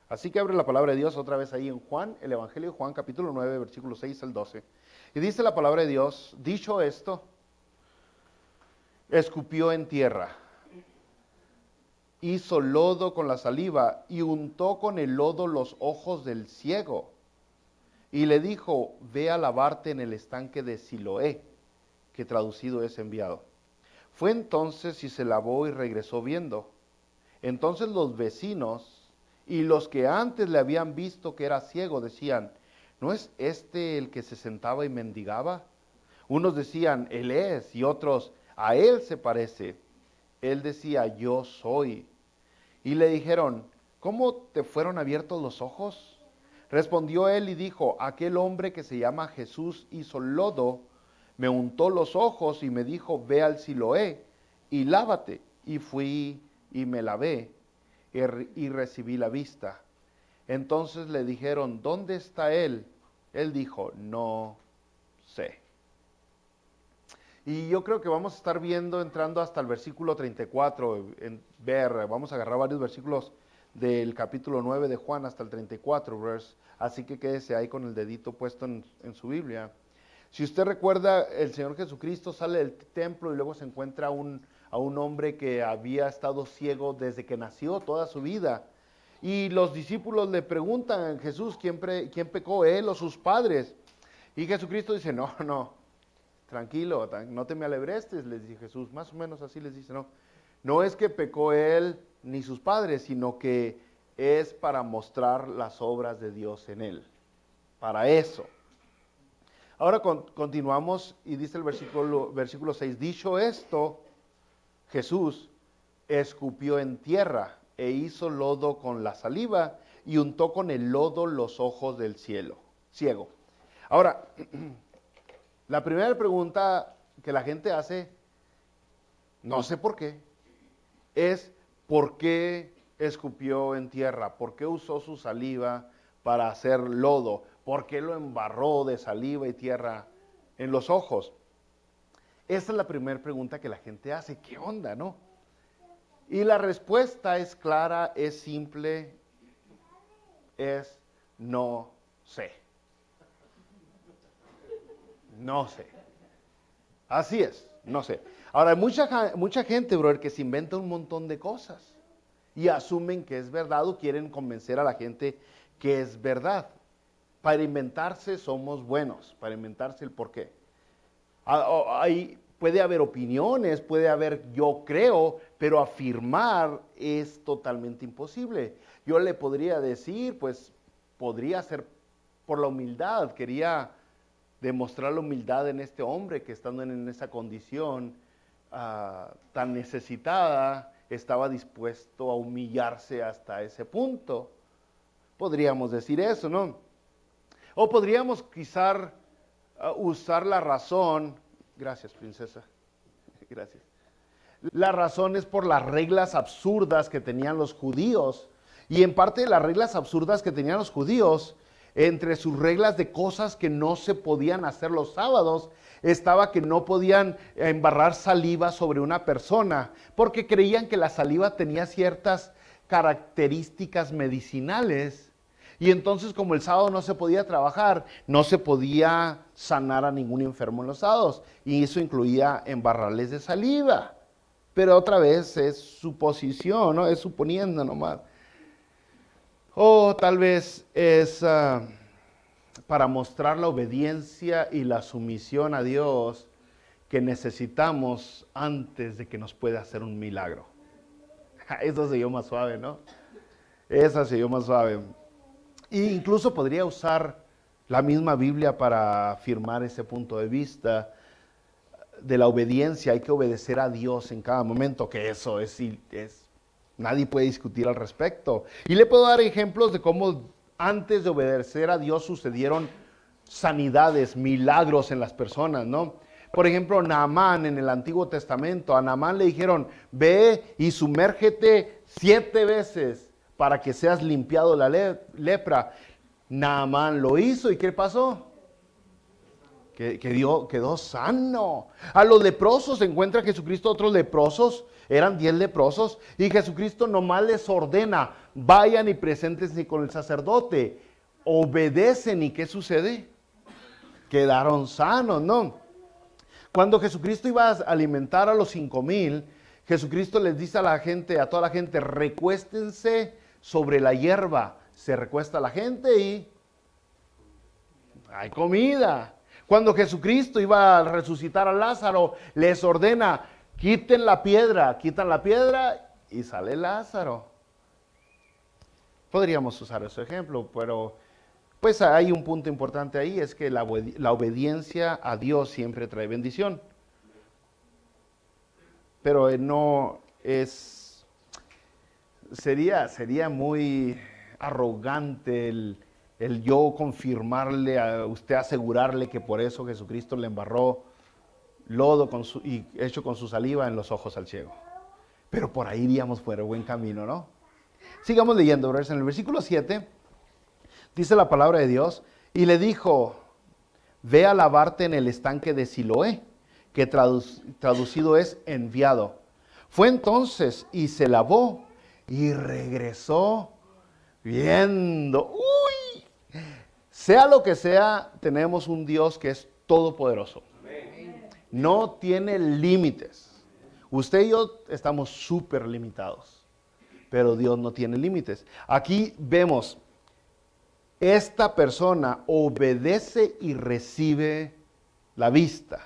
Así que abre la palabra de Dios otra vez ahí en Juan, el Evangelio de Juan, capítulo 9, versículo 6 al 12. Y dice la palabra de Dios: dicho esto, escupió en tierra, hizo lodo con la saliva y untó con el lodo los ojos del ciego. Y le dijo: ve a lavarte en el estanque de Siloé, que traducido es enviado. Fue entonces y se lavó y regresó viendo. Entonces los vecinos y los que antes le habían visto que era ciego decían: ¿no es este el que se sentaba y mendigaba? Unos decían: él es, y otros: a él se parece. Él decía: yo soy. Y le dijeron: ¿cómo te fueron abiertos los ojos? Respondió él y dijo: aquel hombre que se llama Jesús hizo lodo, me untó los ojos y me dijo: ve al Siloé y lávate. Y fui y me lavé y recibí la vista. Entonces le dijeron: ¿dónde está él? Él dijo: no sé. Y yo creo que vamos a estar viendo, entrando hasta el versículo 34, vamos a agarrar varios versículos del capítulo 9 de Juan hasta el 34, así que quédese ahí con el dedito puesto en su Biblia. Si usted recuerda, el Señor Jesucristo sale del templo y luego se encuentra a un hombre que había estado ciego desde que nació toda su vida. Y los discípulos le preguntan: Jesús, ¿quién pecó, él o sus padres? Y Jesucristo dice: no, tranquilo, no te me alebrestes, les dice Jesús, más o menos así les dice, no es que pecó él ni sus padres, sino que es para mostrar las obras de Dios en él, para eso. Ahora continuamos y dice el versículo 6, dicho esto, Jesús escupió en tierra e hizo lodo con la saliva y untó con el lodo los ojos del ciego. Ahora, la primera pregunta que la gente hace, no sé por qué, es ¿por qué escupió en tierra? ¿Por qué usó su saliva para hacer lodo? ¿Por qué lo embarró de saliva y tierra en los ojos? Esa es la primera pregunta que la gente hace. ¿Qué onda, no? Y la respuesta es clara, es simple, es no sé. No sé. Así es, no sé. Ahora, hay mucha gente, brother, que se inventa un montón de cosas y asumen que es verdad o quieren convencer a la gente que es verdad. Para inventarse somos buenos, para inventarse el porqué. Puede haber opiniones, puede haber yo creo, pero afirmar es totalmente imposible. Yo le podría decir, pues, podría ser por la humildad, quería demostrar la humildad en este hombre que estando en esa condición tan necesitada, estaba dispuesto a humillarse hasta ese punto. Podríamos decir eso, ¿no? O podríamos quizás usar la razón. Gracias, princesa. Gracias. La razón es por las reglas absurdas que tenían los judíos. Y en parte de las reglas absurdas que tenían los judíos, entre sus reglas de cosas que no se podían hacer los sábados, estaba que no podían embarrar saliva sobre una persona, porque creían que la saliva tenía ciertas características medicinales. Y entonces, como el sábado no se podía trabajar, no se podía sanar a ningún enfermo en los sábados. Y eso incluía embarrarles de saliva. Pero otra vez es suposición, ¿no? Es suponiendo nomás. O tal vez es para mostrar la obediencia y la sumisión a Dios que necesitamos antes de que nos pueda hacer un milagro. Eso se oyó más suave, ¿no? Esa se oyó más suave. E incluso podría usar la misma Biblia para afirmar ese punto de vista de la obediencia. Hay que obedecer a Dios en cada momento, que eso es nadie puede discutir al respecto. Y le puedo dar ejemplos de cómo antes de obedecer a Dios sucedieron sanidades, milagros en las personas, ¿no? Por ejemplo, Naamán en el Antiguo Testamento, a Naamán le dijeron: ve y sumérgete 7 veces para que seas limpiado de la lepra. Naamán lo hizo, ¿y qué pasó? Quedó sano. A los leprosos, se encuentra Jesucristo otros leprosos Eran 10 leprosos y Jesucristo nomás les ordena, vayan y preséntense con el sacerdote. Obedecen y ¿qué sucede? Quedaron sanos, ¿no? Cuando Jesucristo iba a alimentar a los 5,000, Jesucristo les dice a la gente, a toda la gente, recuéstense sobre la hierba. Se recuesta la gente y hay comida. Cuando Jesucristo iba a resucitar a Lázaro, les ordena, quiten la piedra, quitan la piedra y sale Lázaro. Podríamos usar ese ejemplo, pero pues hay un punto importante ahí, es que la obediencia a Dios siempre trae bendición. Pero no es, sería muy arrogante el yo confirmarle a usted, asegurarle que por eso Jesucristo le embarró lodo y hecho con su saliva en los ojos al ciego. Pero por ahí iríamos por el buen camino, ¿no? Sigamos leyendo, en el versículo 7 dice la palabra de Dios, y le dijo, ve a lavarte en el estanque de Siloé, que traducido es enviado. Fue entonces y se lavó y regresó viendo. ¡Uy! Sea lo que sea, tenemos un Dios que es todopoderoso. No tiene límites. Usted y yo estamos súper limitados, pero Dios no tiene límites. Aquí vemos, esta persona obedece y recibe la vista.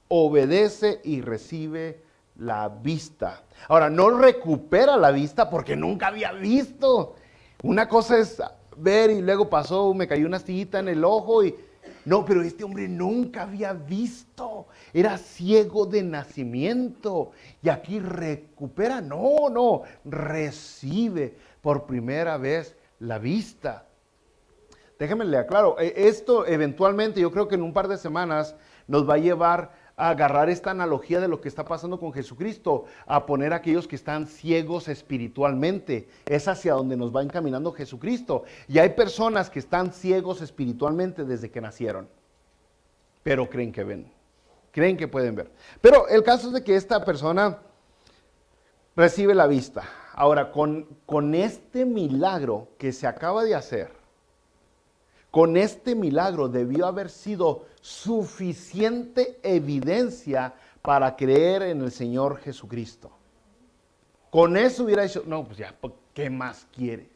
Obedece y recibe la vista. Ahora, no recupera la vista porque nunca había visto. Una cosa es ver y luego pasó, me cayó una astillita en el ojo y... No, pero este hombre nunca había visto. Era ciego de nacimiento. Y aquí recupera, no, recibe por primera vez la vista. Déjenme le aclaro, esto eventualmente yo creo que en un par de semanas nos va a llevar a agarrar esta analogía de lo que está pasando con Jesucristo, a poner a aquellos que están ciegos espiritualmente. Es hacia donde nos va encaminando Jesucristo. Y hay personas que están ciegos espiritualmente desde que nacieron, pero creen que ven, creen que pueden ver. Pero el caso es de que esta persona recibe la vista. Ahora, con este milagro que se acaba de hacer, con este milagro debió haber sido suficiente evidencia para creer en el Señor Jesucristo. Con eso hubiera dicho, no, pues ya, ¿qué más quiere?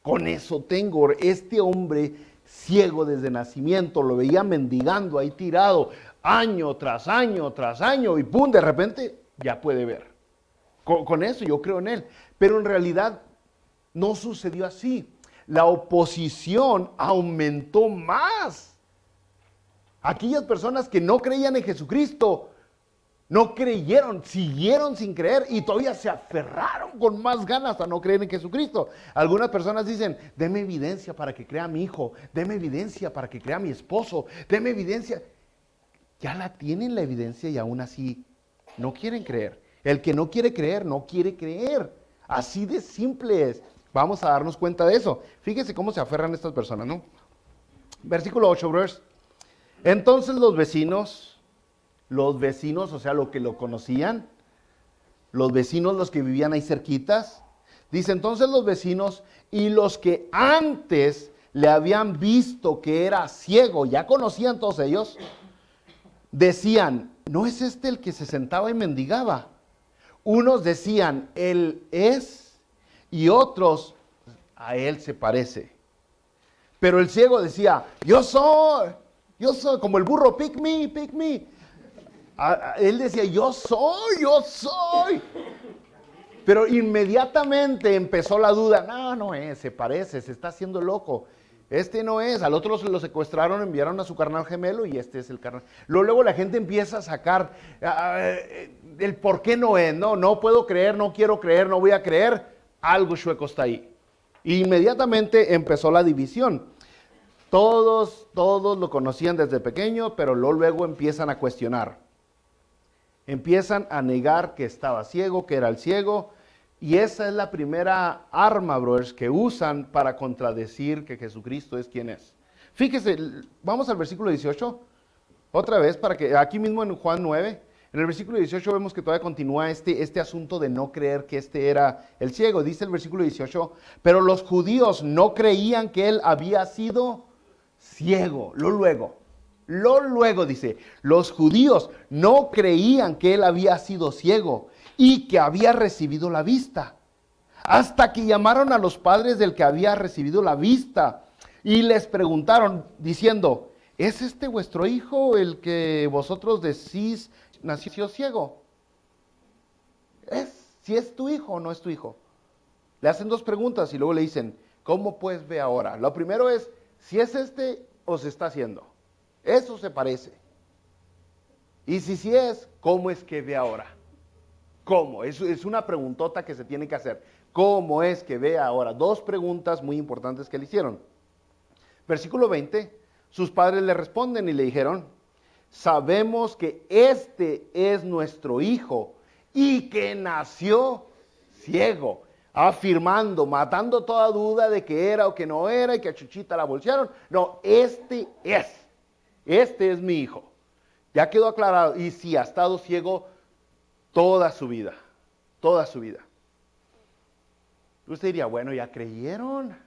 Con eso tengo, este hombre ciego desde nacimiento, lo veía mendigando ahí tirado, año tras año tras año, y pum, de repente ya puede ver. Con eso yo creo en él, pero en realidad no sucedió así. La oposición aumentó más. Aquellas personas que no creían en Jesucristo, no creyeron, siguieron sin creer y todavía se aferraron con más ganas a no creer en Jesucristo. Algunas personas dicen, deme evidencia para que crea mi hijo, deme evidencia para que crea mi esposo, deme evidencia. Ya la tienen la evidencia y aún así no quieren creer. El que no quiere creer, no quiere creer. Así de simple es. Vamos a darnos cuenta de eso. Fíjense cómo se aferran estas personas, ¿no? Versículo 8, brothers. Entonces los vecinos, o sea, los que lo conocían, los vecinos, los que vivían ahí cerquitas, dice, entonces los vecinos y los que antes le habían visto que era ciego, ya conocían todos ellos, decían, ¿no es este el que se sentaba y mendigaba? Unos decían, él es, y otros, a él se parece. Pero el ciego decía, yo soy, como el burro, pick me. Él decía, yo soy. Pero inmediatamente empezó la duda, no es, se parece, se está haciendo loco. Este no es, al otro lo secuestraron, enviaron a su carnal gemelo y este es el carnal. Luego la gente empieza a sacar el por qué no es, no puedo creer, no quiero creer, no voy a creer. Algo chueco está ahí. Inmediatamente empezó la división. Todos lo conocían desde pequeño, pero luego empiezan a cuestionar. Empiezan a negar que estaba ciego, que era el ciego. Y esa es la primera arma, brothers, que usan para contradecir que Jesucristo es quien es. Fíjese, vamos al versículo 18. Otra vez, para que aquí mismo en Juan 9, En el versículo 18 vemos que todavía continúa este asunto de no creer que este era el ciego. Dice el versículo 18, pero los judíos no creían que él había sido ciego. Lo luego dice, los judíos no creían que él había sido ciego y que había recibido la vista. Hasta que llamaron a los padres del que había recibido la vista y les preguntaron diciendo, ¿es este vuestro hijo el que vosotros decís nació ciego? Si es tu hijo o no es tu hijo. Le hacen dos preguntas y luego le dicen, ¿cómo pues ve ahora? Lo primero es, si es este o se está haciendo. Eso se parece. Y si sí es, ¿cómo es que ve ahora? ¿Cómo? Es una preguntota que se tiene que hacer. ¿Cómo es que ve ahora? Dos preguntas muy importantes que le hicieron. Versículo 20, sus padres le responden y le dijeron, sabemos que este es nuestro hijo y que nació ciego, afirmando, matando toda duda de que era o que no era y que a Chuchita la bolsearon. No, este es mi hijo. Ya quedó aclarado. Y sí, ha estado ciego toda su vida. Usted diría, bueno, ya creyeron,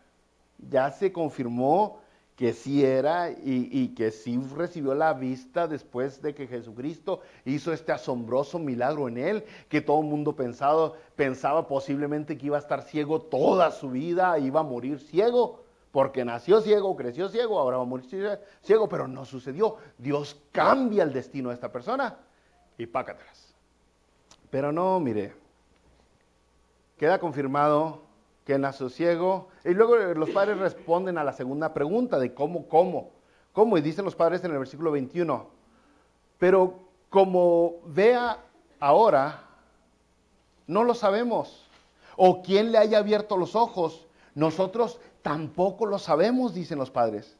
ya se confirmó que sí era y que sí recibió la vista después de que Jesucristo hizo este asombroso milagro en él, que todo el mundo pensaba posiblemente que iba a estar ciego toda su vida, iba a morir ciego, porque nació ciego, creció ciego, ahora va a morir ciego, pero no sucedió. Dios cambia el destino de esta persona y pácatelas. Pero no, mire, queda confirmado que nació ciego, y luego los padres responden a la segunda pregunta de cómo, y dicen los padres en el versículo 21, pero como vea ahora, no lo sabemos, o quién le haya abierto los ojos, nosotros tampoco lo sabemos, dicen los padres.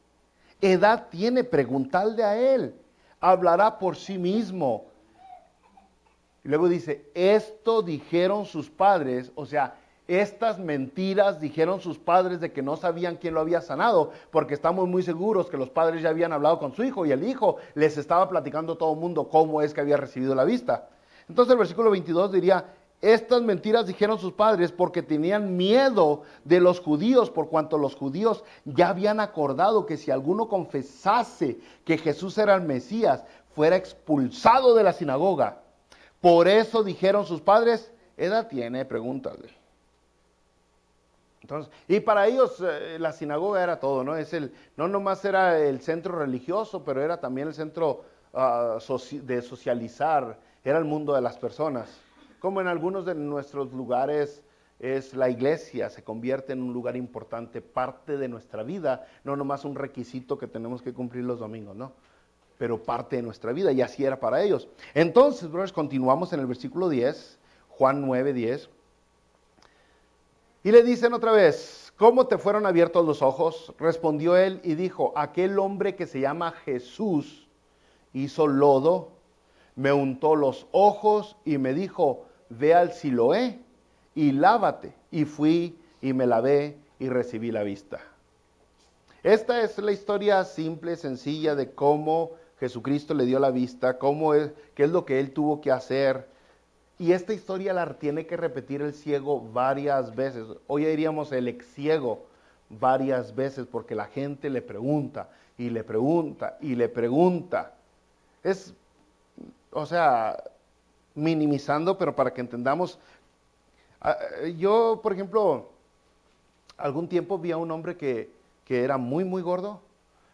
Edad tiene, preguntadle a él, hablará por sí mismo. Y luego dice, esto dijeron sus padres, o sea, estas mentiras dijeron sus padres de que no sabían quién lo había sanado, porque estamos muy seguros que los padres ya habían hablado con su hijo y el hijo les estaba platicando a todo el mundo cómo es que había recibido la vista. Entonces el versículo 22 diría, estas mentiras dijeron sus padres porque tenían miedo de los judíos, por cuanto los judíos ya habían acordado que si alguno confesase que Jesús era el Mesías, fuera expulsado de la sinagoga. Por eso dijeron sus padres, edad tiene, pregúntale. Entonces, y para ellos la sinagoga era todo, ¿no? No nomás era el centro religioso, pero era también el centro de socializar, era el mundo de las personas. Como en algunos de nuestros lugares es la iglesia, se convierte en un lugar importante, parte de nuestra vida, no nomás un requisito que tenemos que cumplir los domingos, ¿no? Pero parte de nuestra vida, y así era para ellos. Entonces, brothers, continuamos en el versículo 10, Juan 9, 10. Y le dicen otra vez, ¿cómo te fueron abiertos los ojos? Respondió él y dijo, aquel hombre que se llama Jesús hizo lodo, me untó los ojos y me dijo, ve al Siloé y lávate. Y fui y me lavé y recibí la vista. Esta es la historia simple, sencilla de cómo Jesucristo le dio la vista, qué es lo que él tuvo que hacer. Y esta historia la tiene que repetir el ciego varias veces. Hoy diríamos el ex ciego varias veces porque la gente le pregunta y le pregunta y le pregunta. O sea, minimizando, pero para que entendamos. Yo, por ejemplo, algún tiempo vi a un hombre que era muy, muy gordo.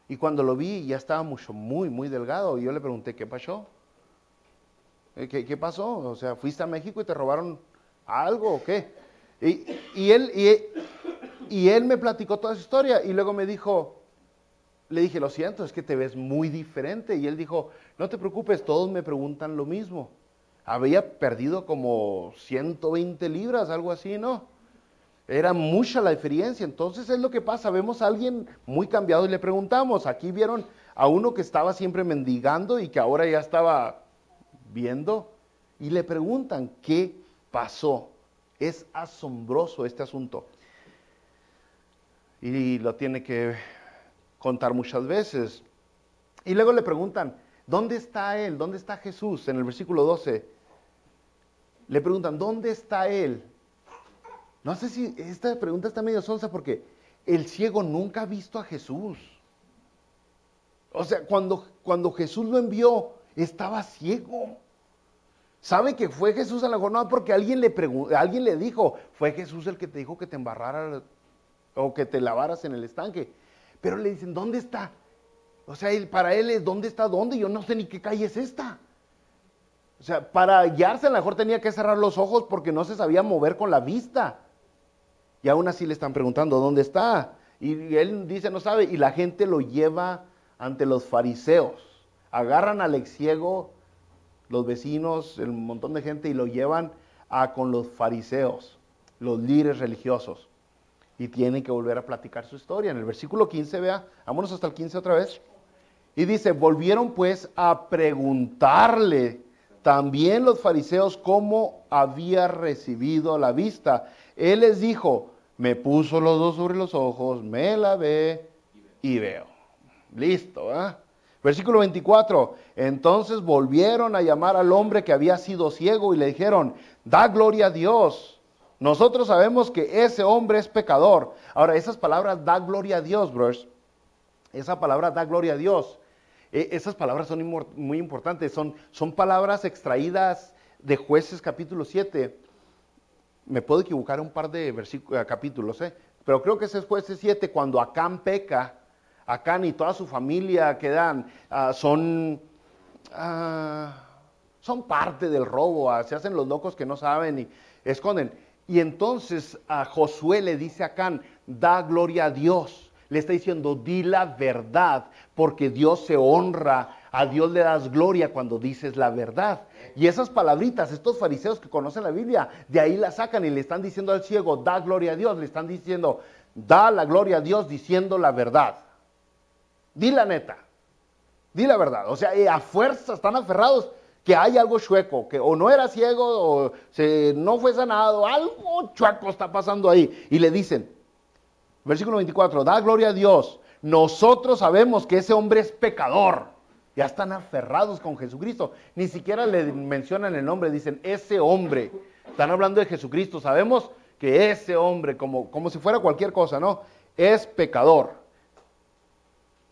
Y cuando lo vi ya estaba muy, muy delgado. Y yo le pregunté, ¿qué pasó? ¿Qué pasó? O sea, ¿fuiste a México y te robaron algo o qué? Y él me platicó toda su historia y luego me dijo, le dije, lo siento, es que te ves muy diferente. Y él dijo, no te preocupes, todos me preguntan lo mismo. Había perdido como 120 libras, algo así, ¿no? Era mucha la diferencia. Entonces es lo que pasa, vemos a alguien muy cambiado y le preguntamos. Aquí vieron a uno que estaba siempre mendigando y que ahora ya estaba viendo y le preguntan qué pasó. Es asombroso este asunto y lo tiene que contar muchas veces. Y luego le preguntan, ¿Dónde está Él? ¿Dónde está Jesús? En el versículo 12. Le preguntan, ¿dónde está Él? No sé si esta pregunta está medio sonsa porque el ciego nunca ha visto a Jesús. O sea, cuando Jesús lo envió, estaba ciego. ¿Sabe que fue Jesús a la jornada? Porque alguien le dijo, fue Jesús el que te dijo que te embarraras o que te lavaras en el estanque. Pero le dicen, ¿dónde está? O sea, para él es, ¿dónde está? ¿Dónde? Yo no sé ni qué calle es esta. O sea, para guiarse a lo mejor tenía que cerrar los ojos porque no se sabía mover con la vista. Y aún así le están preguntando, ¿dónde está? Y él dice, no sabe, y la gente lo lleva ante los fariseos. Agarran al ex ciego, los vecinos, el montón de gente, y lo llevan con los fariseos, los líderes religiosos. Y tienen que volver a platicar su historia. En el versículo 15, vea, vámonos hasta el 15 otra vez. Y dice, volvieron pues a preguntarle también los fariseos cómo había recibido la vista. Él les dijo, me puso los dos sobre los ojos, me lavé y veo. Listo, ¿eh? Versículo 24, entonces volvieron a llamar al hombre que había sido ciego y le dijeron, da gloria a Dios. Nosotros sabemos que ese hombre es pecador. Ahora, esas palabras, da gloria a Dios, bros. Esa palabra, da gloria a Dios. Esas palabras son muy importantes. Son palabras extraídas de Jueces capítulo 7. Me puedo equivocar un par de capítulos, pero creo que ese es Jueces 7, cuando Acán peca. Acán y toda su familia quedan, son parte del robo, se hacen los locos que no saben y esconden. Y entonces a Josué le dice a Acán, da gloria a Dios. Le está diciendo, di la verdad, porque Dios se honra, a Dios le das gloria cuando dices la verdad. Y esas palabritas, estos fariseos que conocen la Biblia, de ahí la sacan y le están diciendo al ciego, da gloria a Dios. Le están diciendo, da la gloria a Dios diciendo la verdad. Di la neta, di la verdad. O sea, a fuerza están aferrados que hay algo chueco, que o no era ciego o no fue sanado, algo chueco está pasando ahí. Y le dicen, versículo 24, da gloria a Dios. Nosotros sabemos que ese hombre es pecador. Ya están aferrados con Jesucristo. Ni siquiera le mencionan el nombre, dicen ese hombre. Están hablando de Jesucristo. Sabemos que ese hombre, como si fuera cualquier cosa, ¿no? Es pecador.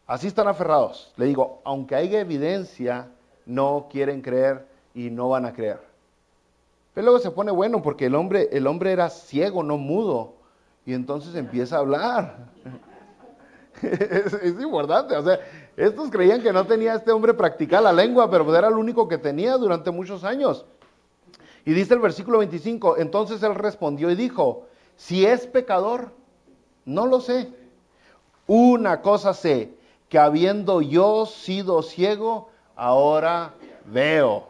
Así están aferrados. Le digo, aunque haya evidencia, no quieren creer y no van a creer. Pero luego se pone bueno porque el hombre era ciego, no mudo. Y entonces empieza a hablar. Es importante. O sea, estos creían que no tenía este hombre practicar la lengua, pero pues era el único que tenía durante muchos años. Y dice el versículo 25, entonces él respondió y dijo, si es pecador, no lo sé. Una cosa sé, que habiendo yo sido ciego, ahora veo.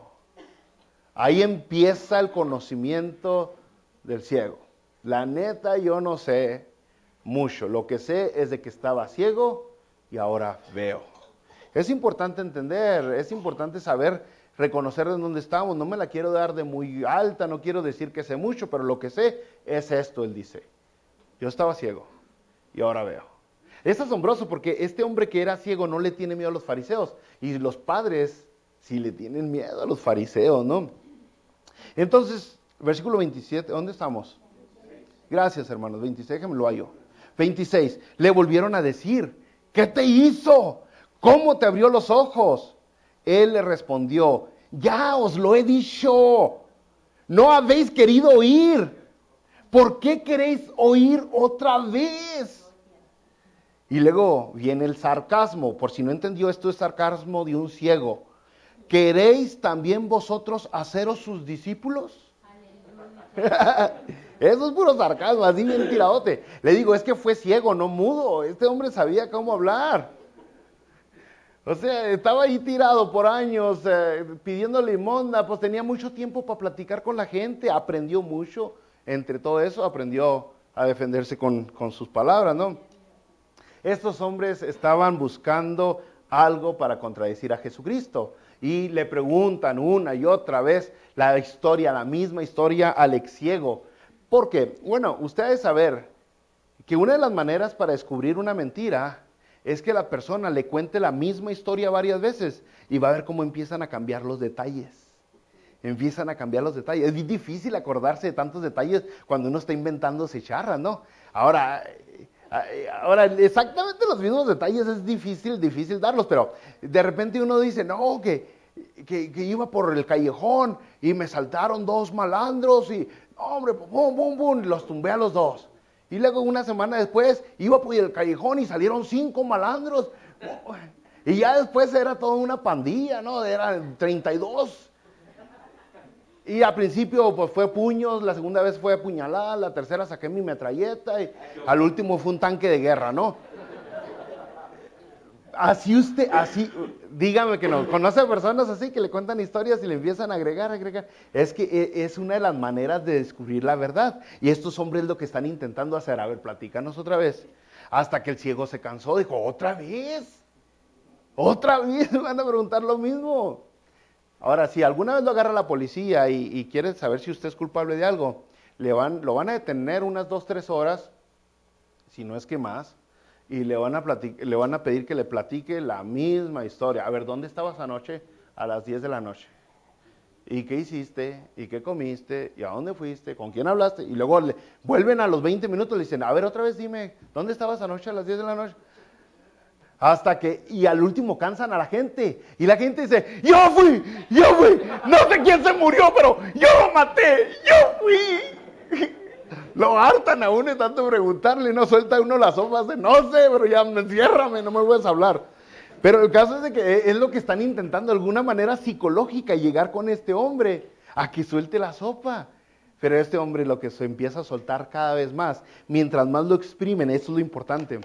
Ahí empieza el conocimiento del ciego. La neta yo no sé mucho. Lo que sé es de que estaba ciego y ahora veo. Es importante entender, es importante saber, reconocer de dónde estamos. No me la quiero dar de muy alta, no quiero decir que sé mucho, pero lo que sé es esto, él dice. Yo estaba ciego y ahora veo. Es asombroso porque este hombre que era ciego no le tiene miedo a los fariseos. Y los padres sí le tienen miedo a los fariseos, ¿no? Entonces, versículo 27, ¿dónde estamos? Gracias, hermanos. 26, déjenme lo hallo. 26, le volvieron a decir, ¿qué te hizo? ¿Cómo te abrió los ojos? Él le respondió, ya os lo he dicho, no habéis querido oír. ¿Por qué queréis oír otra vez? Y luego viene el sarcasmo. Por si no entendió, esto es sarcasmo de un ciego. ¿Queréis también vosotros haceros sus discípulos? Eso es puro sarcasmo, así bien tiradote. Le digo, es que fue ciego, no mudo. Este hombre sabía cómo hablar. O sea, estaba ahí tirado por años, pidiendo limosna, pues tenía mucho tiempo para platicar con la gente, aprendió mucho. Entre todo eso, aprendió a defenderse con sus palabras, ¿no? Estos hombres estaban buscando algo para contradecir a Jesucristo y le preguntan una y otra vez la misma historia al ex ciego. ¿Por qué? Bueno, ustedes saben que una de las maneras para descubrir una mentira es que la persona le cuente la misma historia varias veces y va a ver cómo empiezan a cambiar los detalles. Empiezan a cambiar los detalles. Es difícil acordarse de tantos detalles cuando uno está inventándose charras, ¿no? Ahora, exactamente los mismos detalles es difícil darlos, pero de repente uno dice, no, que iba por el callejón y me saltaron 2 malandros y, hombre, pum, pum, pum, los tumbé a los 2. Y luego una semana después iba por el callejón y salieron 5 malandros. Y ya después era toda una pandilla, ¿no? Eran 32. Y al principio pues fue puños, la segunda vez fue puñalada, la tercera saqué mi metralleta y al último fue un tanque de guerra, ¿no? Así, dígame que no, conoce a personas así que le cuentan historias y le empiezan a agregar. Es que es una de las maneras de descubrir la verdad. Y estos hombres lo que están intentando hacer, a ver, platícanos otra vez. Hasta que el ciego se cansó, dijo, ¿otra vez? Van a preguntar lo mismo. Ahora, si alguna vez lo agarra la policía y quiere saber si usted es culpable de algo, lo van a detener unas 2-3 horas, si no es que más, y le van a pedir que le platique la misma historia. A ver, ¿dónde estabas anoche? A las 10 de la noche. ¿Y qué hiciste? ¿Y qué comiste? ¿Y a dónde fuiste? ¿Con quién hablaste? Y luego vuelven a los 20 minutos y le dicen, a ver, otra vez dime, ¿dónde estabas anoche a las 10 de la noche? Y al último cansan a la gente. Y la gente dice, yo fui, no sé quién se murió, pero yo lo maté, yo fui. Lo hartan a uno y tanto preguntarle, no suelta uno las sopas de, no sé, pero ya enciérrame, no me puedes hablar. Pero el caso es de que es lo que están intentando de alguna manera psicológica, llegar con este hombre a que suelte la sopa. Pero este hombre lo que se empieza a soltar cada vez más, mientras más lo exprimen, eso es lo importante.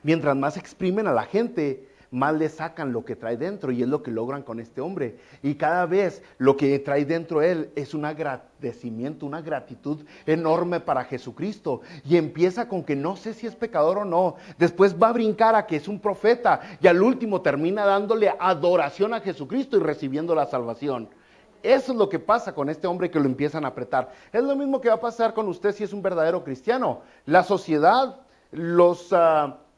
Mientras más exprimen a la gente, más le sacan lo que trae dentro, y es lo que logran con este hombre. Y cada vez lo que trae dentro él es un agradecimiento, una gratitud enorme para Jesucristo. Y empieza con que no sé si es pecador o no. Después va a brincar a que es un profeta. Y al último termina dándole adoración a Jesucristo y recibiendo la salvación. Eso es lo que pasa con este hombre que lo empiezan a apretar. Es lo mismo que va a pasar con usted si es un verdadero cristiano. La sociedad, los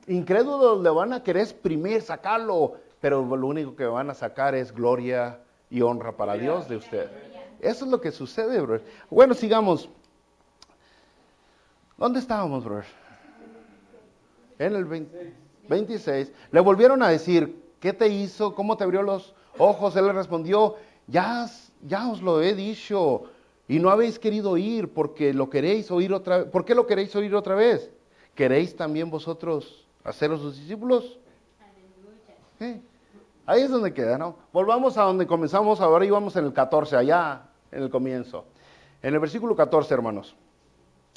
incrédulos le van a querer exprimir, sacarlo, pero lo único que van a sacar es gloria y honra para Dios de usted. Eso es lo que sucede, brother. Bueno, sigamos. ¿Dónde estábamos, brother? En el 26. Le volvieron a decir, ¿qué te hizo? ¿Cómo te abrió los ojos? Él le respondió, ya os lo he dicho, y no habéis querido oír, porque lo queréis oír otra vez. ¿Por qué lo queréis oír otra vez? ¿Queréis también vosotros haceros sus discípulos? ¿Sí? Ahí es donde queda, ¿no? Volvamos a donde comenzamos, ahora íbamos en el 14, allá en el comienzo. En el versículo 14, hermanos.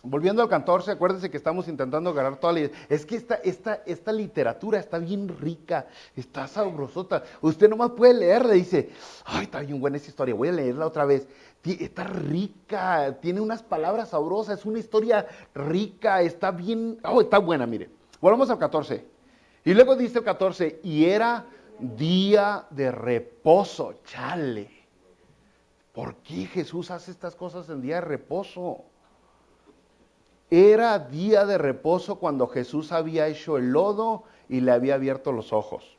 Volviendo al 14, acuérdense que estamos intentando agarrar toda la... Es que esta literatura está bien rica, está sabrosota. Usted nomás puede leerla y dice, ay, está bien buena esa historia, voy a leerla otra vez. Está rica, tiene unas palabras sabrosas, es una historia rica, está bien... está buena, mire. Volvamos al 14. Y luego dice el 14, y era día de reposo. Chale. ¿Por qué Jesús hace estas cosas en día de reposo? Era día de reposo cuando Jesús había hecho el lodo y le había abierto los ojos.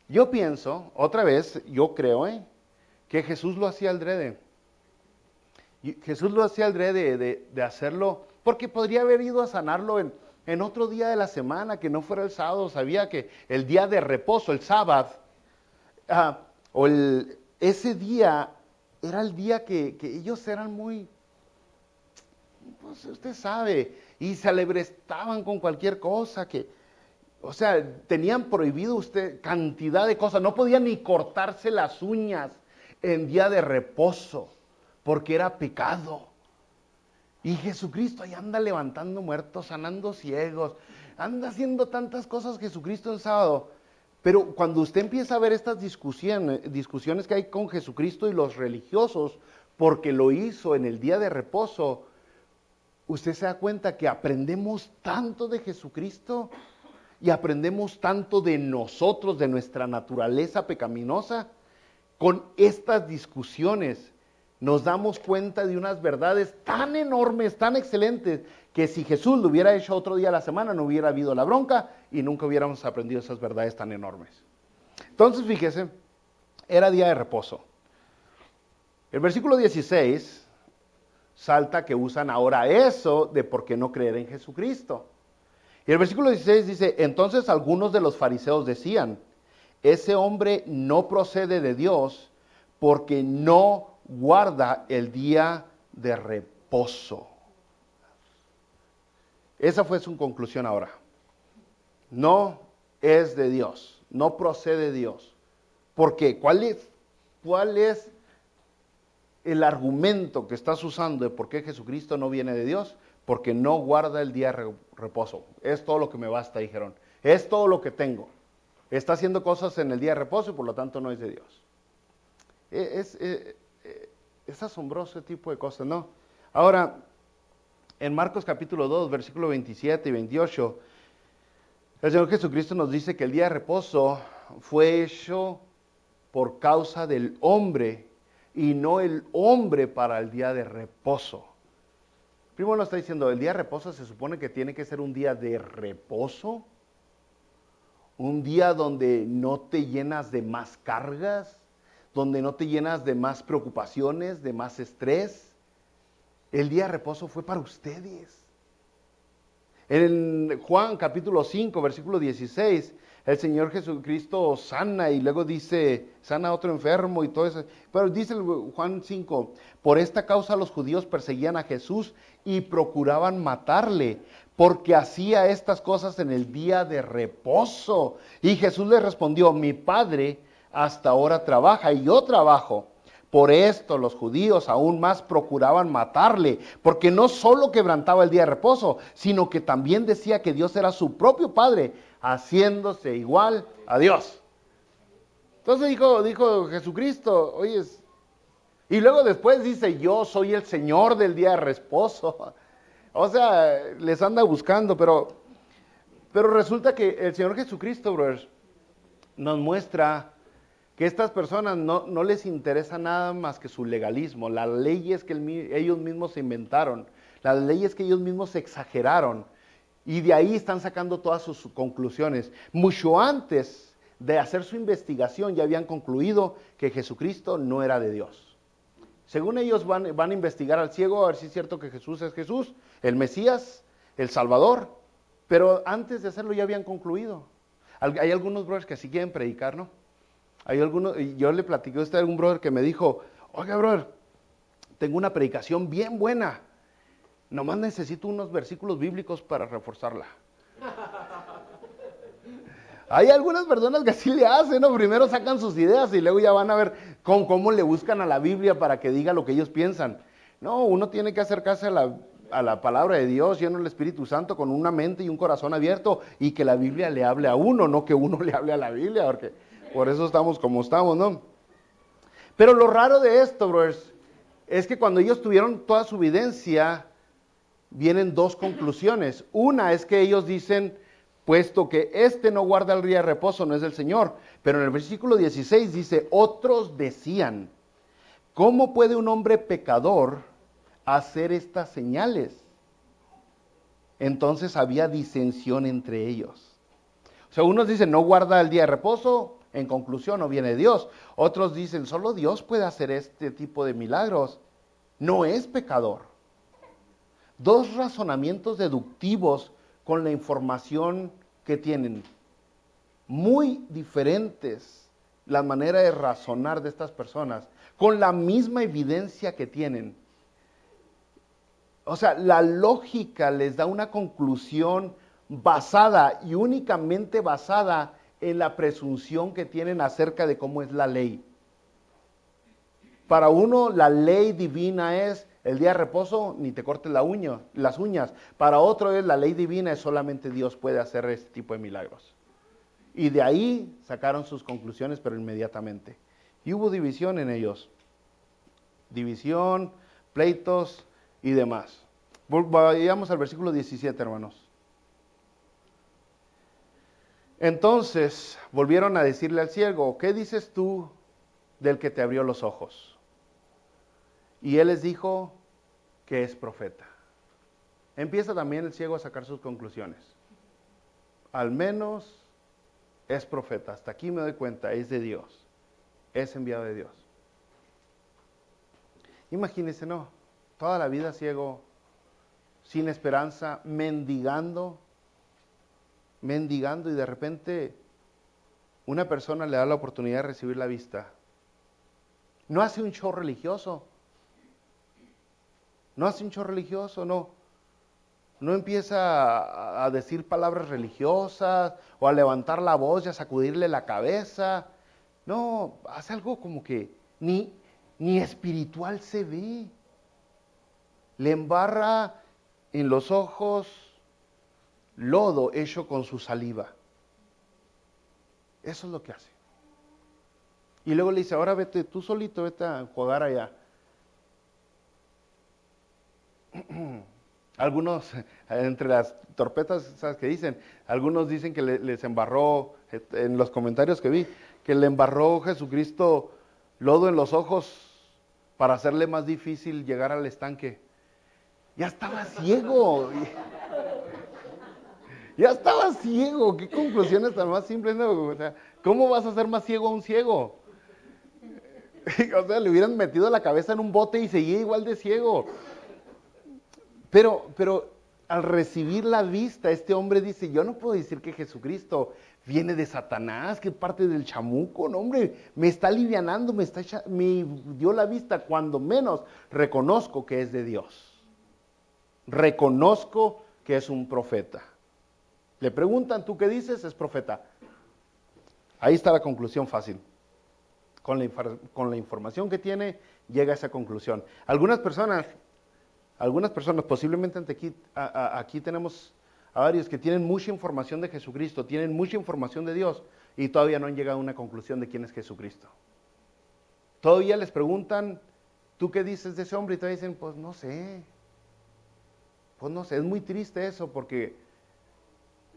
Yo pienso, otra vez, yo creo, que Jesús lo hacía adrede. Jesús lo hacía adrede de hacerlo, porque podría haber ido a sanarlo en otro día de la semana, que no fuera el sábado. Sabía que el día de reposo, el sábado, ese día era el día que ellos eran muy... Pues usted sabe, y se alebrestaban con cualquier cosa tenían prohibido usted cantidad de cosas, no podían ni cortarse las uñas en día de reposo, porque era pecado. Y Jesucristo ahí anda levantando muertos, sanando ciegos, anda haciendo tantas cosas Jesucristo el sábado. Pero cuando usted empieza a ver estas discusiones que hay con Jesucristo y los religiosos, porque lo hizo en el día de reposo, usted se da cuenta que aprendemos tanto de Jesucristo y aprendemos tanto de nosotros, de nuestra naturaleza pecaminosa, con estas discusiones nos damos cuenta de unas verdades tan enormes, tan excelentes, que si Jesús lo hubiera hecho otro día a la semana, no hubiera habido la bronca y nunca hubiéramos aprendido esas verdades tan enormes. Entonces, fíjese, era día de reposo. El versículo 16 salta que usan ahora eso de por qué no creer en Jesucristo. Y el versículo 16 dice, entonces algunos de los fariseos decían, ese hombre no procede de Dios porque no guarda el día de reposo. Esa fue su conclusión ahora. No es de Dios, no procede de Dios. ¿Por qué? ¿Cuál es el argumento que estás usando de por qué Jesucristo no viene de Dios? Porque no guarda el día de reposo. Es todo lo que me basta, dijeron. Es todo lo que tengo. Está haciendo cosas en el día de reposo y por lo tanto no es de Dios. Es asombroso ese tipo de cosas, ¿no? Ahora, en Marcos capítulo 2, versículo 27 y 28, el Señor Jesucristo nos dice que el día de reposo fue hecho por causa del hombre y no el hombre para el día de reposo. Primero nos está diciendo, el día de reposo se supone que tiene que ser un día de reposo, un día donde no te llenas de más cargas, donde no te llenas de más preocupaciones, de más estrés. El día de reposo fue para ustedes. En Juan capítulo 5, versículo 16, el Señor Jesucristo sana y luego dice, sana a otro enfermo y todo eso. Pero dice Juan 5, por esta causa los judíos perseguían a Jesús y procuraban matarle, porque hacía estas cosas en el día de reposo. Y Jesús les respondió, mi Padre hasta ahora trabaja y yo trabajo. Por esto los judíos aún más procuraban matarle, porque no solo quebrantaba el día de reposo, sino que también decía que Dios era su propio Padre, haciéndose igual a Dios. Entonces dijo Jesucristo, oye, y luego después dice, yo soy el Señor del día de reposo. O sea, les anda buscando, pero resulta que el Señor Jesucristo, brothers, nos muestra que estas personas no les interesa nada más que su legalismo, las leyes que ellos mismos se inventaron, las leyes que ellos mismos exageraron, y de ahí están sacando todas sus conclusiones. Mucho antes de hacer su investigación ya habían concluido que Jesucristo no era de Dios. Según ellos van a investigar al ciego a ver si es cierto que Jesús es Jesús, el Mesías, el Salvador, pero antes de hacerlo ya habían concluido. Hay algunos brothers que sí quieren predicar, ¿no? Hay algunos, yo le platiqué a usted a un brother que me dijo, oiga brother, tengo una predicación bien buena, nomás necesito unos versículos bíblicos para reforzarla. Hay algunas personas que así le hacen, ¿no? Primero sacan sus ideas y luego ya van a ver cómo le buscan a la Biblia para que diga lo que ellos piensan. No, uno tiene que acercarse a la palabra de Dios, lleno del Espíritu Santo, con una mente y un corazón abierto, y que la Biblia le hable a uno, no que uno le hable a la Biblia, porque por eso estamos como estamos, ¿no? Pero lo raro de esto, brothers, es que cuando ellos tuvieron toda su evidencia, vienen dos conclusiones. Una es que ellos dicen, puesto que este no guarda el día de reposo, no es del Señor. Pero en el versículo 16 dice, otros decían, ¿cómo puede un hombre pecador hacer estas señales? Entonces había disensión entre ellos. O sea, unos dicen, no guarda el día de reposo, en conclusión, no viene de Dios. Otros dicen, solo Dios puede hacer este tipo de milagros. No es pecador. Dos razonamientos deductivos con la información que tienen. Muy diferentes la manera de razonar de estas personas, con la misma evidencia que tienen. O sea, la lógica les da una conclusión basada y únicamente basada en la presunción que tienen acerca de cómo es la ley. Para uno, la ley divina es el día de reposo, ni te cortes las uñas. Para otro es la ley divina, es solamente Dios puede hacer este tipo de milagros. Y de ahí sacaron sus conclusiones, pero inmediatamente. Y hubo división en ellos. División, pleitos y demás. Vayamos al versículo 17, hermanos. Entonces volvieron a decirle al ciego, ¿qué dices tú del que te abrió los ojos? Y él les dijo que es profeta. Empieza también el ciego a sacar sus conclusiones. Al menos es profeta. Hasta aquí me doy cuenta, es de Dios. Es enviado de Dios. Imagínense, no, toda la vida ciego, sin esperanza, mendigando, y de repente una persona le da la oportunidad de recibir la vista. No hace un show religioso. No empieza a decir palabras religiosas o a levantar la voz y a sacudirle la cabeza. No, hace algo como que ni espiritual se ve. Le embarra en los ojos lodo hecho con su saliva. Eso es lo que hace. Y luego le dice, ahora vete tú solito, vete a jugar allá. Algunos, entre las torpetas, ¿sabes qué dicen? Algunos dicen que les embarró, en los comentarios que vi, que le embarró Jesucristo lodo en los ojos para hacerle más difícil llegar al estanque. Ya estaba ciego. Ya estaba ciego. ¿Qué conclusiones tan más simples? ¿No? O sea, ¿cómo vas a hacer más ciego a un ciego? O sea, le hubieran metido la cabeza en un bote y seguía igual de ciego. Pero al recibir la vista, este hombre dice, yo no puedo decir que Jesucristo viene de Satanás, que es parte del chamuco, no hombre, me está alivianando, me dio la vista, cuando menos reconozco que es de Dios. Reconozco que es un profeta. Le preguntan, ¿tú qué dices? Es profeta. Ahí está la conclusión fácil. Con la información que tiene, llega a esa conclusión. Algunas personas, posiblemente aquí tenemos a varios que tienen mucha información de Jesucristo, tienen mucha información de Dios y todavía no han llegado a una conclusión de quién es Jesucristo. Todavía les preguntan, ¿tú qué dices de ese hombre? Y todavía dicen, pues no sé, es muy triste eso porque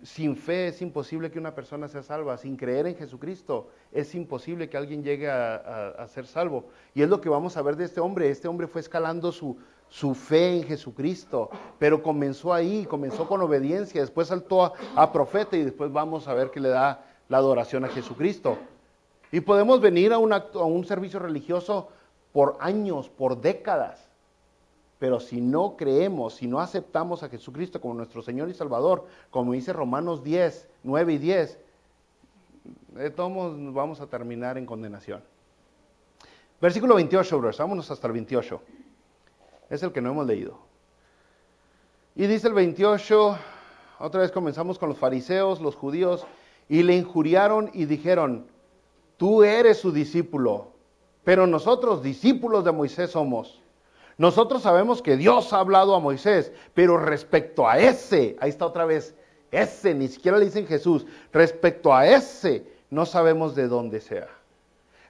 sin fe es imposible que una persona sea salva, sin creer en Jesucristo es imposible que alguien llegue a ser salvo. Y es lo que vamos a ver de este hombre fue escalando su fe en Jesucristo, pero comenzó ahí, comenzó con obediencia, después saltó a profeta y después vamos a ver que le da la adoración a Jesucristo. Y podemos venir a un servicio religioso por años, por décadas, pero si no creemos, si no aceptamos a Jesucristo como nuestro Señor y Salvador, como dice Romanos 10, 9 y 10, de todos nos vamos a terminar en condenación. Versículo 28, brothers, vámonos hasta el 28. Es el que no hemos leído. Y dice el 28, otra vez comenzamos con los fariseos, los judíos, y le injuriaron y dijeron, tú eres su discípulo, pero nosotros discípulos de Moisés somos. Nosotros sabemos que Dios ha hablado a Moisés, pero respecto a ese, ahí está otra vez, ese, ni siquiera le dicen Jesús, respecto a ese, no sabemos de dónde sea.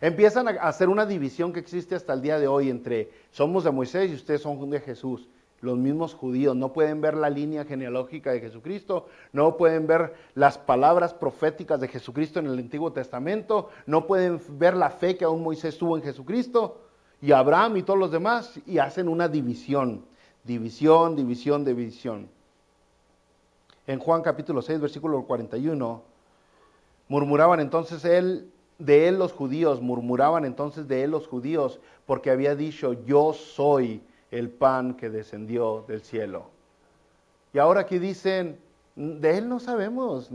Empiezan a hacer una división que existe hasta el día de hoy entre somos de Moisés y ustedes son de Jesús. Los mismos judíos no pueden ver la línea genealógica de Jesucristo, no pueden ver las palabras proféticas de Jesucristo en el Antiguo Testamento, no pueden ver la fe que aún Moisés tuvo en Jesucristo y Abraham y todos los demás, y hacen una división. En Juan capítulo 6, versículo 41, murmuraban entonces de él los judíos, porque había dicho, yo soy el pan que descendió del cielo. Y ahora aquí dicen, de él no sabemos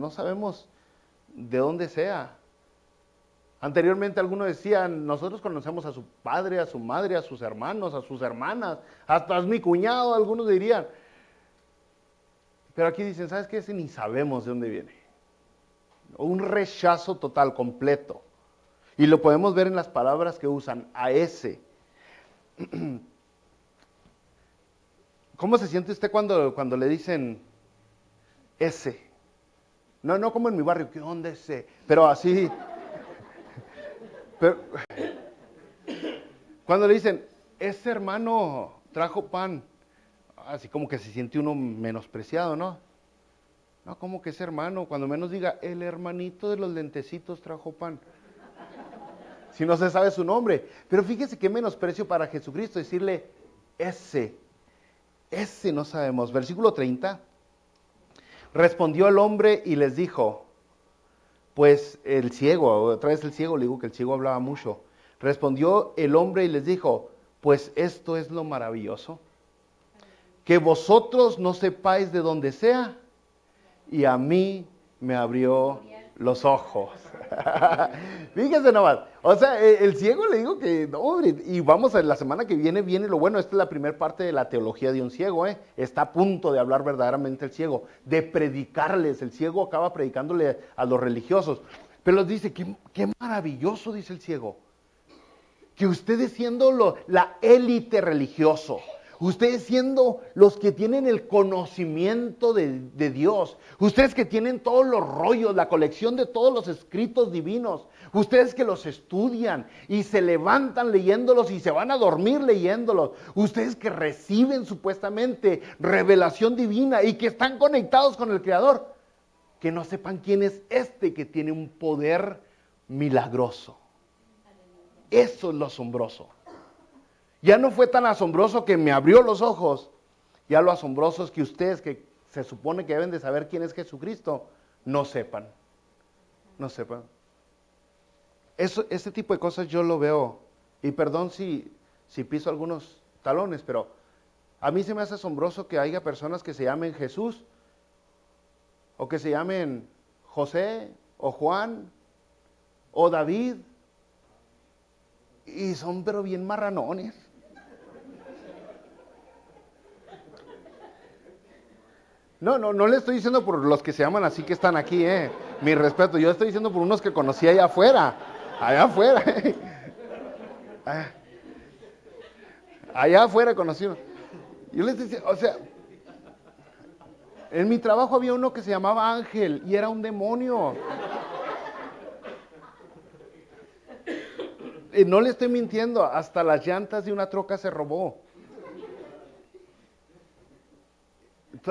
de dónde sea. Anteriormente algunos decían, nosotros conocemos a su padre, a su madre, a sus hermanos, a sus hermanas, hasta es mi cuñado, algunos dirían. Pero aquí dicen, ¿sabes qué? Ni sabemos de dónde viene. Un rechazo total, completo. Y lo podemos ver en las palabras que usan, a ese. ¿Cómo se siente usted cuando le dicen ese? No como en mi barrio, ¿qué onda ese? Pero así... Pero, cuando le dicen, ese hermano trajo pan, así como que se siente uno menospreciado, ¿no? No, como que ese hermano, cuando menos diga, el hermanito de los lentecitos trajo pan. si no se sabe su nombre. Pero fíjese qué menosprecio para Jesucristo decirle ese no sabemos. Versículo 30. Respondió el hombre y les dijo, pues el ciego, otra vez el ciego, le digo que el ciego hablaba mucho. Respondió el hombre y les dijo, pues esto es lo maravilloso, que vosotros no sepáis de dónde sea, y a mí me abrió los ojos. Fíjese nomás, o sea, el ciego le digo que, no, hombre, y vamos a la semana que viene lo bueno, esta es la primera parte de la teología de un ciego, está a punto de hablar verdaderamente el ciego, de predicarles, el ciego acaba predicándole a los religiosos, pero les dice, qué maravilloso, dice el ciego, que ustedes siendo la élite religioso, ustedes siendo los que tienen el conocimiento de Dios, ustedes que tienen todos los rollos, la colección de todos los escritos divinos, ustedes que los estudian y se levantan leyéndolos y se van a dormir leyéndolos, ustedes que reciben supuestamente revelación divina y que están conectados con el Creador, que no sepan quién es este que tiene un poder milagroso. Eso es lo asombroso. Ya no fue tan asombroso que me abrió los ojos, ya lo asombroso es que ustedes, que se supone que deben de saber quién es Jesucristo, no sepan. No sepan. Ese tipo de cosas yo lo veo, y perdón si piso algunos talones, pero a mí se me hace asombroso que haya personas que se llamen Jesús, o que se llamen José, o Juan, o David, y son pero bien marranones. No le estoy diciendo por los que se llaman así que están aquí, mi respeto, yo estoy diciendo por unos que conocí allá afuera, allá afuera conocí uno. Yo les decía, o sea, en mi trabajo había uno que se llamaba Ángel y era un demonio. No le estoy mintiendo, hasta las llantas de una troca se robó.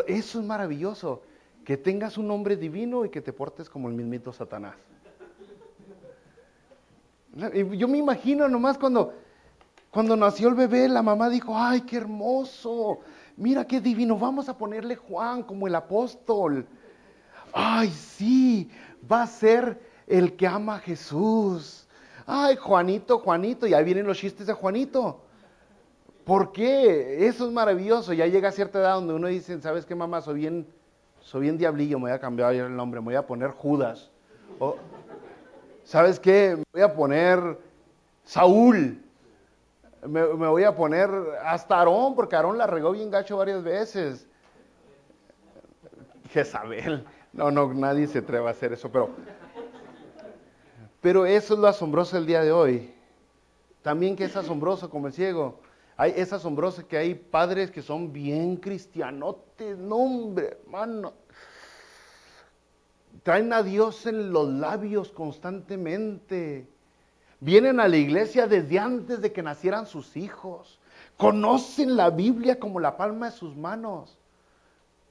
Eso es maravilloso, que tengas un nombre divino y que te portes como el mismito Satanás. Yo me imagino nomás cuando nació el bebé, la mamá dijo, ¡ay, qué hermoso! Mira qué divino, vamos a ponerle Juan como el apóstol. ¡Ay, sí! Va a ser el que ama a Jesús. ¡Ay, Juanito! Y ahí vienen los chistes de Juanito. ¿Por qué? Eso es maravilloso. Ya llega a cierta edad donde uno dice, ¿sabes qué, mamá? Soy bien diablillo, me voy a cambiar el nombre, me voy a poner Judas. O, ¿sabes qué? Me voy a poner Saúl. Me voy a poner hasta Aarón, porque Aarón la regó bien gacho varias veces. Jezabel. No, nadie se atreve a hacer eso, pero eso es lo asombroso del día de hoy. También que es asombroso como el ciego. Es asombroso que hay padres que son bien cristianotes, no hombre, hermano. Traen a Dios en los labios constantemente. Vienen a la iglesia desde antes de que nacieran sus hijos. Conocen la Biblia como la palma de sus manos.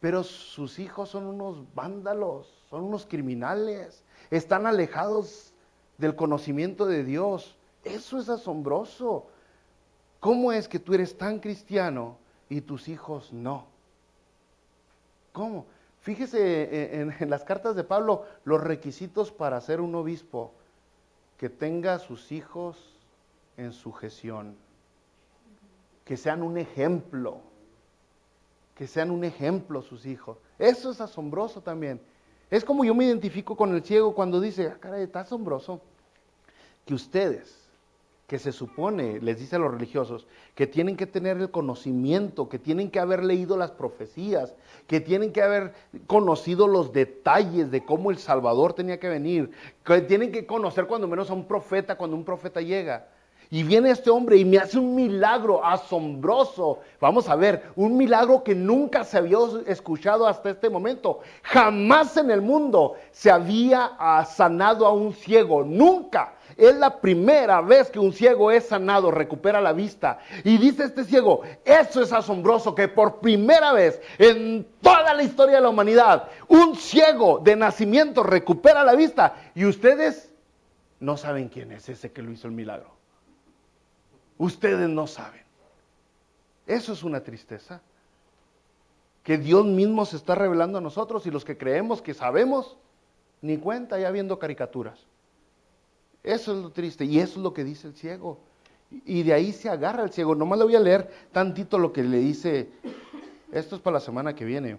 Pero sus hijos son unos vándalos, son unos criminales. Están alejados del conocimiento de Dios. Eso es asombroso. ¿Cómo es que tú eres tan cristiano y tus hijos no? ¿Cómo? Fíjese en las cartas de Pablo, los requisitos para ser un obispo: que tenga a sus hijos en sujeción, que sean un ejemplo sus hijos. Eso es asombroso también. Es como yo me identifico con el ciego cuando dice, caray, está asombroso que ustedes, que se supone, les dice a los religiosos, que tienen que tener el conocimiento, que tienen que haber leído las profecías, que tienen que haber conocido los detalles de cómo el Salvador tenía que venir, que tienen que conocer cuando menos a un profeta, cuando un profeta llega. Y viene este hombre y me hace un milagro asombroso. Vamos a ver, un milagro que nunca se había escuchado hasta este momento. Jamás en el mundo se había sanado a un ciego, nunca. Es la primera vez que un ciego es sanado, recupera la vista. Y dice este ciego, eso es asombroso, que por primera vez en toda la historia de la humanidad, un ciego de nacimiento recupera la vista. Y ustedes no saben quién es ese que lo hizo el milagro. Ustedes no saben. Eso es una tristeza. Que Dios mismo se está revelando a nosotros y los que creemos que sabemos, ni cuenta, ya viendo caricaturas. Eso es lo triste y eso es lo que dice el ciego. Y de ahí se agarra el ciego. Nomás le voy a leer tantito lo que le dice. Esto es para la semana que viene.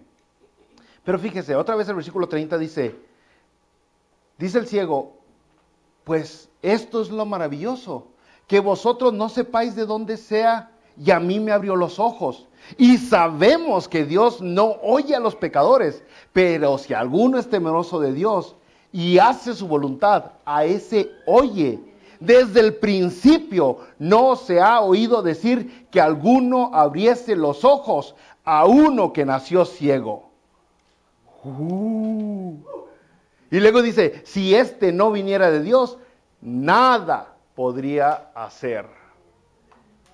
Pero fíjese, otra vez el versículo 30 dice el ciego, pues esto es lo maravilloso, que vosotros no sepáis de dónde sea, y a mí me abrió los ojos. Y sabemos que Dios no oye a los pecadores, pero si alguno es temeroso de Dios y hace su voluntad, a ese oye. Desde el principio no se ha oído decir que alguno abriese los ojos a uno que nació ciego. Y luego dice, si este no viniera de Dios, nada podría hacer.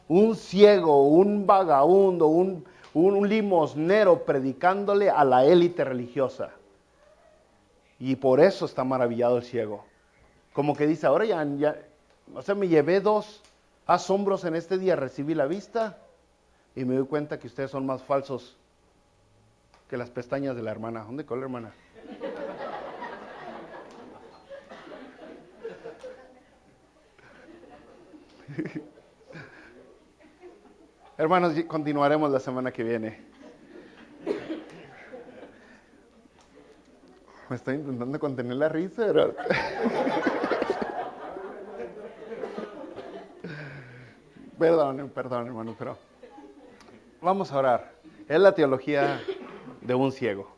Un ciego, un vagabundo, un limosnero predicándole a la élite religiosa. Y por eso está maravillado el ciego. Como que dice, ahora ya, o sea, me llevé 2 asombros en este día, recibí la vista y me doy cuenta que ustedes son más falsos que las pestañas de la hermana. ¿Dónde quedó la hermana? Hermanos, continuaremos la semana que viene. Me estoy intentando contener la risa, ¿verdad? Perdón, hermanos, pero vamos a orar. Es la teología de un ciego.